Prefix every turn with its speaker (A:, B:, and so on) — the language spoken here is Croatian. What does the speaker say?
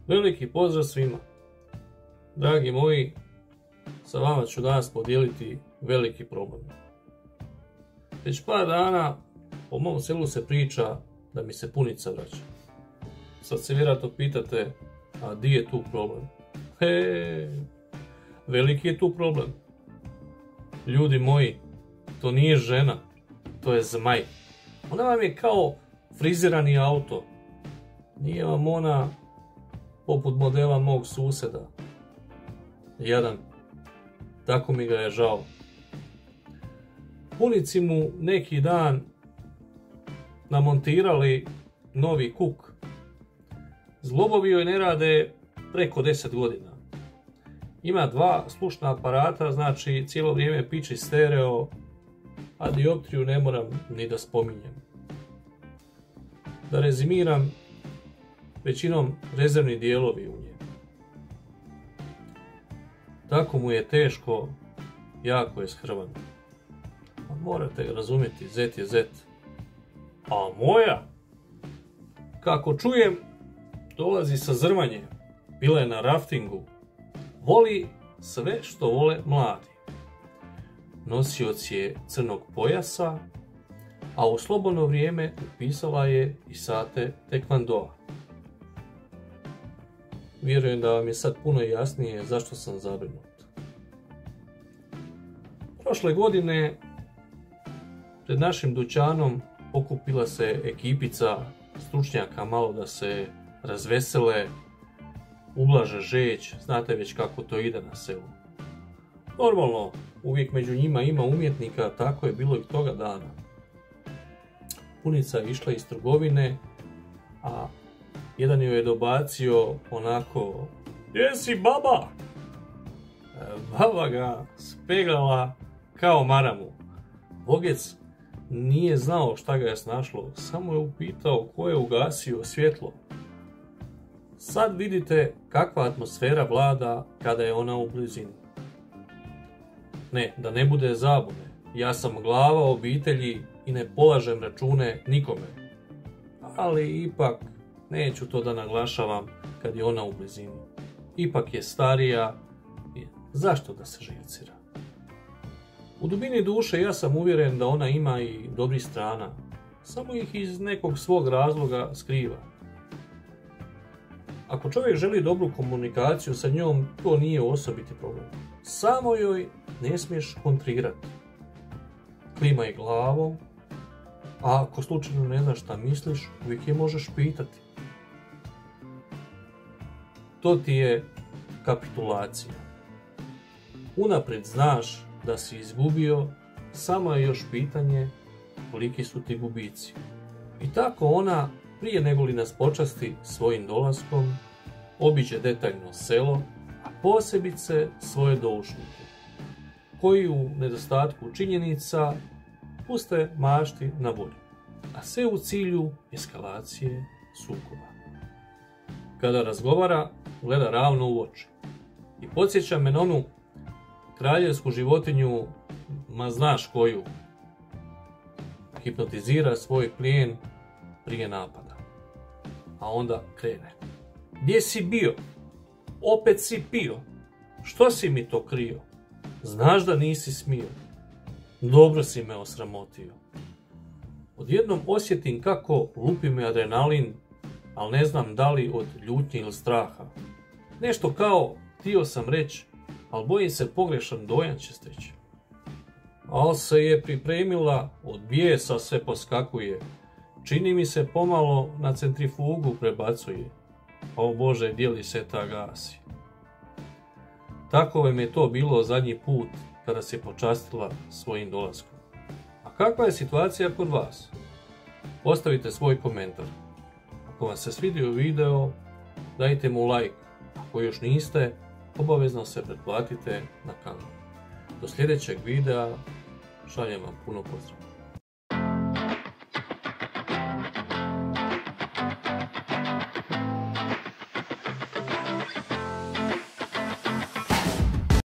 A: Veliki pozdrav svima. Dragi moji, sa vama ću danas podijeliti veliki problem. Već par dana po mom selu se priča da mi se punica vraća. Sad se vjerojatno pitate, a di je tu problem? Veliki je tu problem. Ljudi moji, to nije žena, to je zmaj. Ona vam je kao frizirani auto. Nije vam ona poput modela mog suseda. Jadan. Tako mi ga je žao. Punici mu neki dan namontirali novi kuk. Zglobovi joj ne rade preko 10 godina. Ima dva slušna aparata, znači cijelo vrijeme piči stereo, a dioptriju ne moram ni da spominjem. Da rezimiram, većinom rezervni dijelovi u nje. Tako mu je teško, jako je shrvan. Morate razumjeti, zet je zet. A moja, kako čujem, dolazi sa zrvanje, bila je na raftingu, voli sve što vole mladi. Nosioc je crnog pojasa, a u slobodno vrijeme upisala je i sate tekvandoa. Vjerujem da vam je sad puno jasnije zašto sam zabrinut. Prošle godine pred našim dućanom okupila se ekipica stručnjaka malo da se razvesele, ublaže žeć, znate već kako to ide na selu. Normalno, uvijek među njima ima umjetnika, tako je bilo i toga dana. Punica je išla iz trgovine, a jedan joj je dobacio onako: "Gdje si, baba?" Baba ga speglala kao maramu. Bogec nije znao šta ga je snašlo, samo je upitao ko je ugasio svjetlo. Sad vidite kakva atmosfera vlada kada je ona u blizini. Ne, da ne bude zabune, ja sam glava obitelji i ne polažem račune nikome. Ali ipak neću to da naglašavam kad je ona u blizini. Ipak je starija, zašto da se živcira? U dubini duše ja sam uvjeren da ona ima i dobrih strana, samo ih iz nekog svog razloga skriva. Ako čovjek želi dobru komunikaciju sa njom, to nije osobiti problem. Samo joj ne smiješ kontrirati. Klimaj glavom, a ako slučajno ne znaš šta misliš, uvijek je možeš pitati. To ti je kapitulacija. Unaprijed znaš da si izgubio, samo je još pitanje koliki su ti gubici. I tako ona, prije nego li nas počasti svojim dolaskom, obiđe detaljno selo, a posebice svoje doušnike, koji u nedostatku činjenica puste mašti na volju, a sve u cilju eskalacije sukoba. Kada razgovara, gleda ravno u oči i podsjeća me na onu kraljevsku životinju, ma znaš koju. Hipnotizira svoj plijen prije napada. A onda krene: "Gdje si bio? Opet si pio. Što si mi to krio? Znaš da nisi smio. Dobro si me osramotio." Odjednom osjetim kako lupi me adrenalin, ali ne znam da li od ljutnje ili straha. Nešto kao htio sam reći, ali bojim se pogrešan dojam će steći. Al se je pripremila, od bijesa sve poskakuje. Čini mi se pomalo na centrifugu prebacuje. O Bože, dijeli se ta gasi. Tako vam je to bilo zadnji put kada se počastila svojim dolaskom. A kakva je situacija kod vas? Ostavite svoj komentar. Ako vam se svidio video, dajte mu like. Ako još niste, obavezno se pretplatite na kanal. Do sljedećeg videa šaljem vam puno pozdrav.